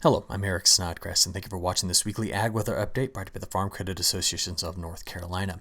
Hello, I'm Eric Snodgrass, and thank you for watching this weekly AgWeather update brought to you by the Farm Credit Associations of North Carolina.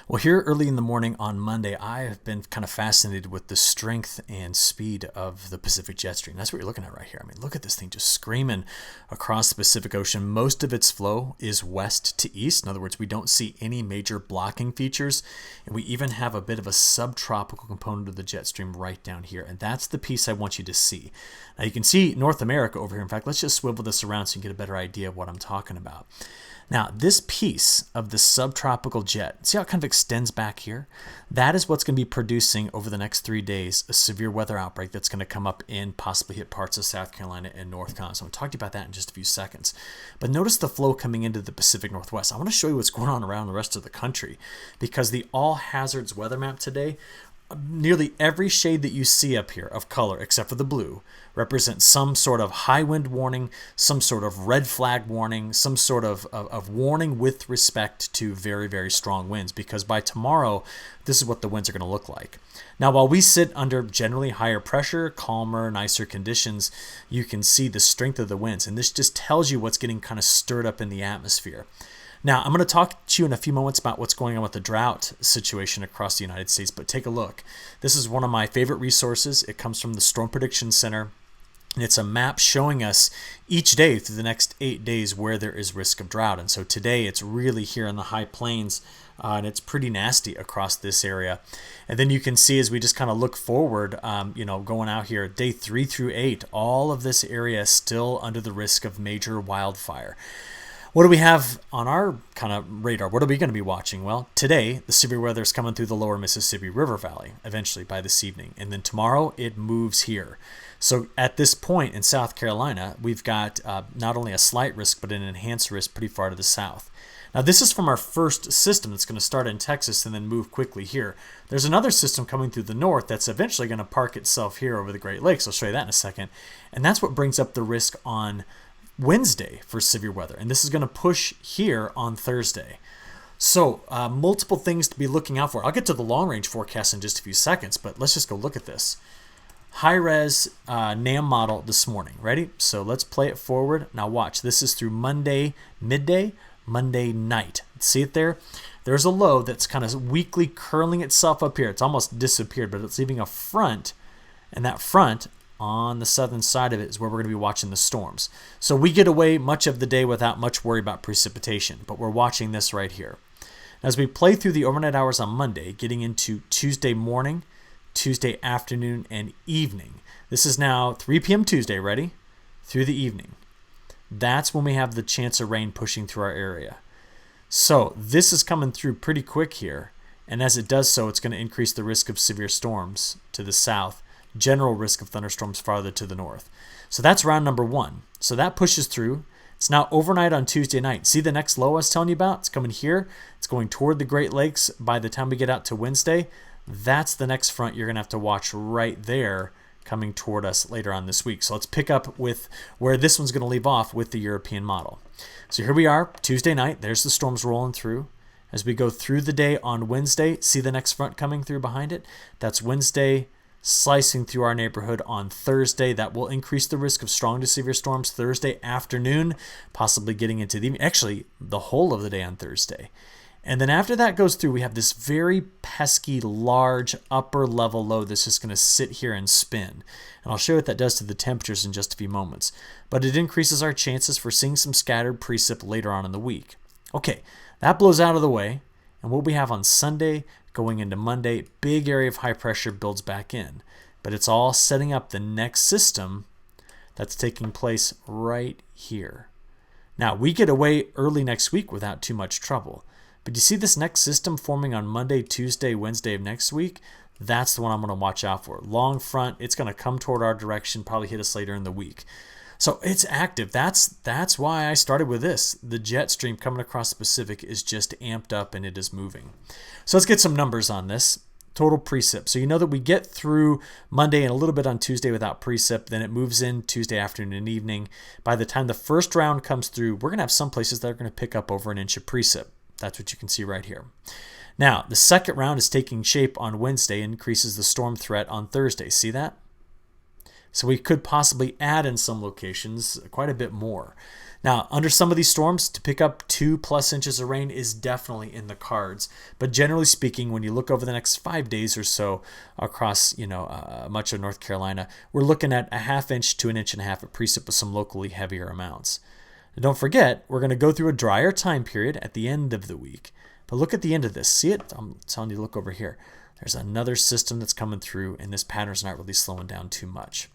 Well, here early in the morning on Monday, I have been kind of fascinated with the strength and speed of the Pacific jet stream. That's what you're looking at right here. I mean, look at this thing just screaming across the Pacific Ocean. Most of its flow is west to east. In other words, we don't see any major blocking features, and we even have a bit of a subtropical component of the jet stream right down here, and that's the piece I want you to see. Now, you can see North America over here. In fact, let's just swivel this around so you can get a better idea of what I'm talking about. Now, this piece of the subtropical jet, see how it kind of extends back here? That is what's going to be producing over the next 3 days a severe weather outbreak that's going to come up and possibly hit parts of South Carolina and North Carolina. So I'm going to talk to you about that in just a few seconds. But notice the flow coming into the Pacific Northwest. I want to show you what's going on around the rest of the country because the all hazards weather map today, nearly every shade that you see up here of color, except for the blue, represents some sort of high wind warning, some sort of red flag warning, some sort of warning with respect to very, very strong winds, because by tomorrow, this is what the winds are going to look like. Now, while we sit under generally higher pressure, calmer, nicer conditions, you can see the strength of the winds, and this just tells you what's getting kind of stirred up in the atmosphere. Now, I'm going to talk to you in a few moments about what's going on with the drought situation across the United States, but take a look. This is one of my favorite resources. It comes from the Storm Prediction Center, and it's a map showing us each day through the next 8 days where there is risk of drought. And so today it's really here in the high plains, and it's pretty nasty across this area. And then you can see as we just kind of look forward, going out here, day 3 through 8, all of this area is still under the risk of major wildfire. What do we have on our kind of radar? What are we going to be watching? Well, today, the severe weather is coming through the lower Mississippi River Valley, eventually by this evening. And then tomorrow, it moves here. So at this point in South Carolina, we've got not only a slight risk, but an enhanced risk pretty far to the south. Now, this is from our first system that's going to start in Texas and then move quickly here. There's another system coming through the north that's eventually going to park itself here over the Great Lakes. I'll show you that in a second. And that's what brings up the risk on Wednesday for severe weather, and this is going to push here on Thursday. So multiple things to be looking out for. I'll get to the long range forecast in just a few seconds, but let's just go look at this high-res NAM model this morning. Ready? So let's play it forward. Now watch. This is through Monday midday, Monday night. See it there? There's a low that's kind of weakly curling itself up here. It's almost disappeared, but it's leaving a front, and that front on the southern side of it is where we're going to be watching the storms. So we get away much of the day without much worry about precipitation, but we're watching this right here. As we play through the overnight hours on Monday, getting into Tuesday morning, Tuesday afternoon, and evening. This is now 3 p.m. Tuesday, ready? Through the evening. That's when we have the chance of rain pushing through our area. So this is coming through pretty quick here, and as it does so, it's going to increase the risk of severe storms to the south, general risk of thunderstorms farther to the north. So that's round number 1. So that pushes through. It's now overnight on Tuesday night. See the next low I was telling you about? It's coming here. It's going toward the Great Lakes by the time we get out to Wednesday. That's the next front you're going to have to watch right there coming toward us later on this week. So let's pick up with where this one's going to leave off with the European model. So here we are, Tuesday night. There's the storms rolling through. As we go through the day on Wednesday, see the next front coming through behind it? That's Wednesday, slicing through our neighborhood on Thursday. That will increase the risk of strong to severe storms Thursday afternoon, possibly getting into the evening, actually the whole of the day on Thursday. And then after that goes through, we have this very pesky, large upper level low that's just going to sit here and spin. And I'll show you what that does to the temperatures in just a few moments. But it increases our chances for seeing some scattered precip later on in the week. Okay, that blows out of the way. And what we have on Sunday going into Monday, big area of high pressure builds back in. But it's all setting up the next system that's taking place right here. Now, we get away early next week without too much trouble. But you see this next system forming on Monday, Tuesday, Wednesday of next week? That's the one I'm going to watch out for. Long front, it's going to come toward our direction, probably hit us later in the week. So it's active. That's why I started with this. The jet stream coming across the Pacific is just amped up and it is moving. So let's get some numbers on this. Total precip. So you know that we get through Monday and a little bit on Tuesday without precip. Then it moves in Tuesday afternoon and evening. By the time the first round comes through, we're going to have some places that are going to pick up over an inch of precip. That's what you can see right here. Now, the second round is taking shape on Wednesday and increases the storm threat on Thursday. See that? So we could possibly add in some locations quite a bit more. Now, under some of these storms, to pick up 2+ inches of rain is definitely in the cards. But generally speaking, when you look over the next 5 days or so across, much of North Carolina, we're looking at a 1/2 inch to 1.5 inches of precip with some locally heavier amounts. And don't forget, we're going to go through a drier time period at the end of the week. But look at the end of this. See it? I'm telling you, look over here. There's another system that's coming through, and this pattern's not really slowing down too much.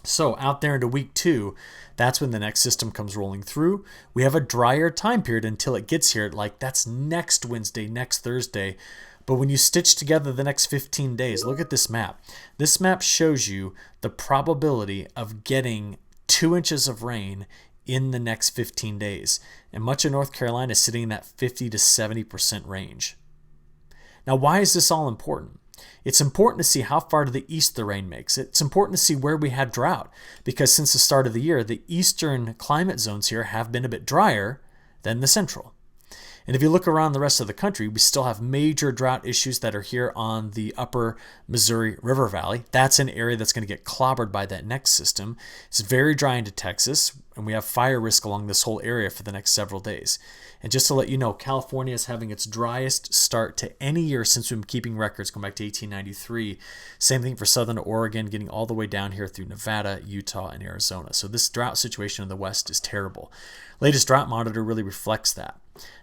So out there into week 2, that's when the next system comes rolling through. We have a drier time period until it gets here. Like, that's next Wednesday, next Thursday. But when you stitch together the next 15 days, look at this map. This map shows you the probability of getting 2 inches of rain in the next 15 days. And much of North Carolina is sitting in that 50 to 70% range. Now, why is this all important? It's important to see how far to the east the rain makes it. It's important to see where we had drought, because since the start of the year, the eastern climate zones here have been a bit drier than the central. And if you look around the rest of the country, we still have major drought issues that are here on the upper Missouri River Valley. That's an area that's going to get clobbered by that next system. It's very dry into Texas, and we have fire risk along this whole area for the next several days. And just to let you know, California is having its driest start to any year since we've been keeping records going back to 1893. Same thing for southern Oregon, getting all the way down here through Nevada, Utah, and Arizona. So this drought situation in the west is terrible. Latest drought monitor really reflects that.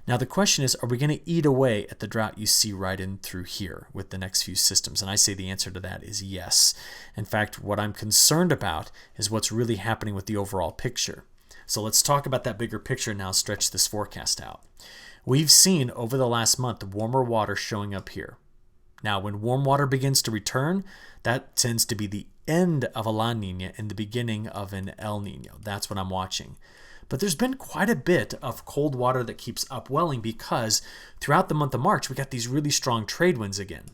Now the question is, are we going to eat away at the drought you see right in through here with the next few systems? And I say the answer to that is yes. In fact, what I'm concerned about is what's really happening with the overall picture. So let's talk about that bigger picture now, stretch this forecast out. We've seen over the last month warmer water showing up here. Now, when warm water begins to return, that tends to be the end of a La Nina and the beginning of an El Nino. That's what I'm watching. But there's been quite a bit of cold water that keeps upwelling because throughout the month of March, we got these really strong trade winds again.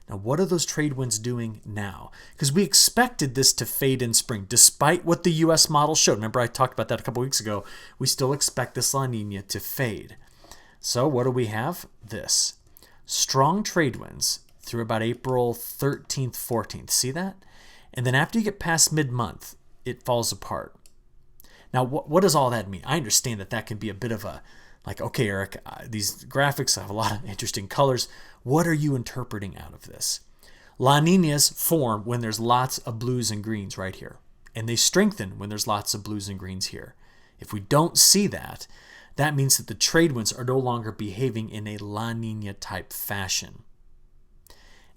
Now, what are those trade winds doing now? Because we expected this to fade in spring, despite what the U.S. model showed. Remember, I talked about that a couple weeks ago. We still expect this La Nina to fade. So what do we have? This. Strong trade winds through about April 13th, 14th. See that? And then after you get past mid-month, it falls apart. Now, what does all that mean? I understand that can be a bit of a, like, okay, Eric, these graphics have a lot of interesting colors. What are you interpreting out of this? La Ninas form when there's lots of blues and greens right here. And they strengthen when there's lots of blues and greens here. If we don't see that, that means that the trade winds are no longer behaving in a La Nina type fashion.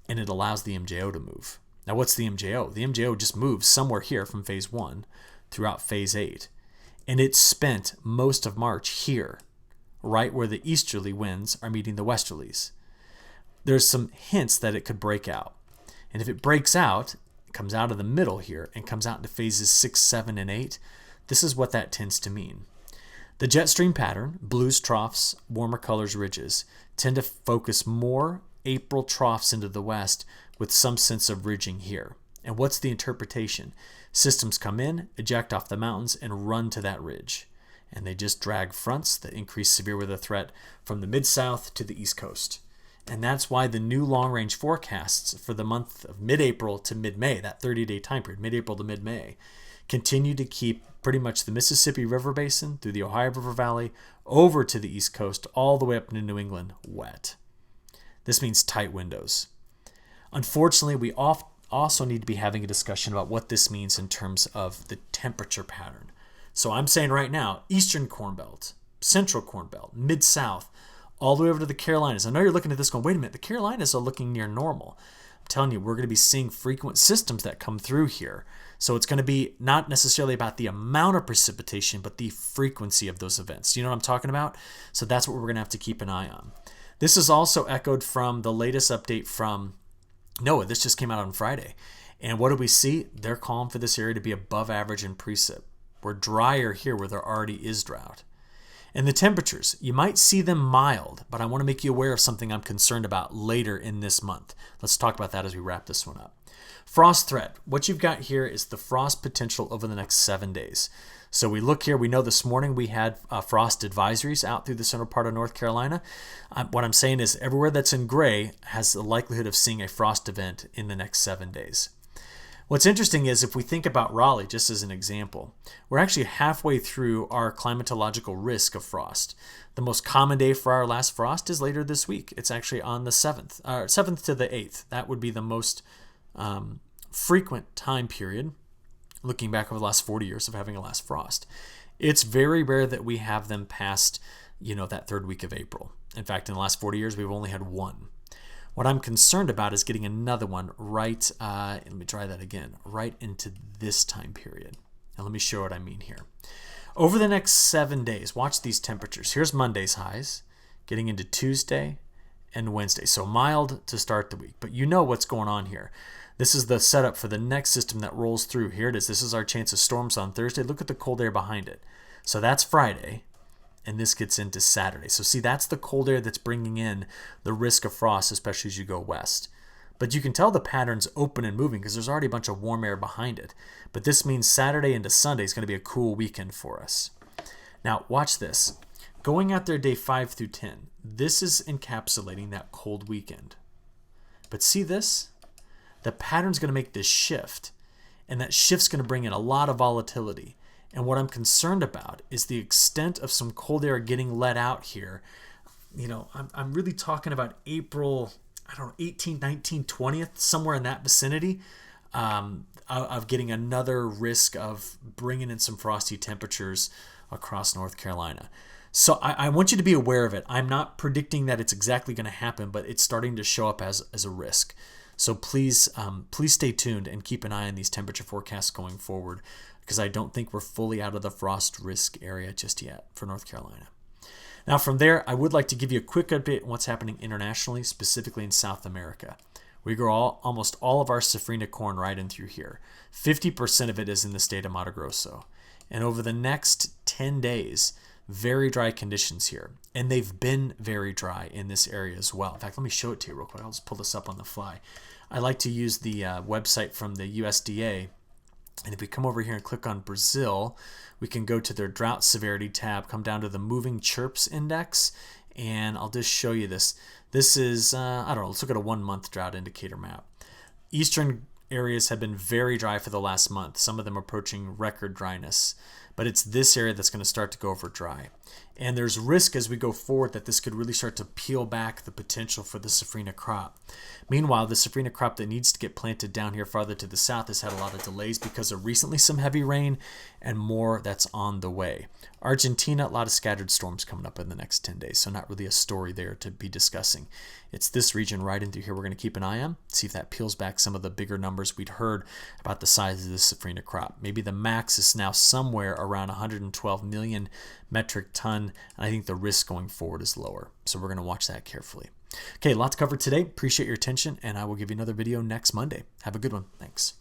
And it allows the MJO to move. Now, what's the MJO? The MJO just moves somewhere here from phase 1 throughout phase 8. And it spent most of March here, right where the easterly winds are meeting the westerlies. There's some hints that it could break out. And if it breaks out, it comes out of the middle here and comes out into phases 6, 7, and 8, this is what that tends to mean. The jet stream pattern, blues troughs, warmer colors ridges, tend to focus more April troughs into the west with some sense of ridging here. And what's the interpretation? Systems come in, eject off the mountains, and run to that ridge. And they just drag fronts that increase severe weather threat from the mid-south to the east coast. And that's why the new long-range forecasts for the month of mid-April to mid-May, that 30-day time period, mid-April to mid-May, continue to keep pretty much the Mississippi River Basin through the Ohio River Valley over to the east coast all the way up into New England wet. This means tight windows. Unfortunately, we also need to be having a discussion about what this means in terms of the temperature pattern. So I'm saying right now, Eastern Corn Belt, Central Corn Belt, Mid-South, all the way over to the Carolinas. I know you're looking at this going, wait a minute, the Carolinas are looking near normal. I'm telling you, we're going to be seeing frequent systems that come through here. So it's going to be not necessarily about the amount of precipitation, but the frequency of those events. You know what I'm talking about? So that's what we're going to have to keep an eye on. This is also echoed from the latest update from NOAA. This just came out on Friday. And what do we see? They're calling for this area to be above average in precip. We're drier here where there already is drought. And the temperatures, you might see them mild, but I want to make you aware of something I'm concerned about later in this month. Let's talk about that as we wrap this one up. Frost threat. What you've got here is the frost potential over the next 7 days. So we look here, we know this morning we had frost advisories out through the central part of North Carolina. What I'm saying is everywhere that's in gray has the likelihood of seeing a frost event in the next 7 days. What's interesting is if we think about Raleigh, just as an example, we're actually halfway through our climatological risk of frost. The most common day for our last frost is later this week. It's actually on the 7th to the 8th. That would be the most frequent time period, looking back over the last 40 years of having a last frost. It's very rare that we have them past, that third week of April. In fact, in the last 40 years, we've only had one. What I'm concerned about is getting another one right, let me try that again, right into this time period. Now let me show what I mean here. Over the next 7 days, watch these temperatures. Here's Monday's highs, getting into Tuesday and Wednesday. So mild to start the week, but you know what's going on here. This is the setup for the next system that rolls through. Here it is. This is our chance of storms on Thursday. Look at the cold air behind it. So that's Friday. And this gets into Saturday. So see, that's the cold air that's bringing in the risk of frost, especially as you go west. But you can tell the pattern's open and moving because there's already a bunch of warm air behind it. But this means Saturday into Sunday is going to be a cool weekend for us. Now, watch this. Going out there day 5 through 10, this is encapsulating that cold weekend. But see this? The pattern's going to make this shift. And that shift's going to bring in a lot of volatility. And what I'm concerned about is the extent of some cold air getting let out here. I'm really talking about April, 18th, 19th, 20th, somewhere in that vicinity, of getting another risk of bringing in some frosty temperatures across North Carolina. So I want you to be aware of it. I'm not predicting that it's exactly going to happen, but it's starting to show up as a risk. So please stay tuned and keep an eye on these temperature forecasts going forward, because I don't think we're fully out of the frost risk area just yet for North Carolina. Now from there, I would like to give you a quick update on what's happening internationally, specifically in South America. We grow almost all of our safrinha corn right in through here. 50% of it is in the state of Mato Grosso. And over the next 10 days, very dry conditions here. And they've been very dry in this area as well. In fact, let me show it to you real quick. I'll just pull this up on the fly. I like to use the website from the USDA. And if we come over here and click on Brazil, we can go to their drought severity tab, come down to the moving chirps index, and I'll just show you this. This is, let's look at a 1 month drought indicator map. Eastern areas have been very dry for the last month, some of them approaching record dryness. But it's this area that's going to start to go over dry. And there's risk as we go forward that this could really start to peel back the potential for the safrinha crop. Meanwhile, the safrinha crop that needs to get planted down here farther to the south has had a lot of delays because of recently some heavy rain and more that's on the way. Argentina, a lot of scattered storms coming up in the next 10 days, so not really a story there to be discussing. It's this region right in through here we're going to keep an eye on, see if that peels back some of the bigger numbers we'd heard about the size of the safrinha crop. Maybe the max is now somewhere around 112 million metric ton, and I think the risk going forward is lower. So we're going to watch that carefully. Okay, a lot to cover today. Appreciate your attention, and I will give you another video next Monday. Have a good one. Thanks.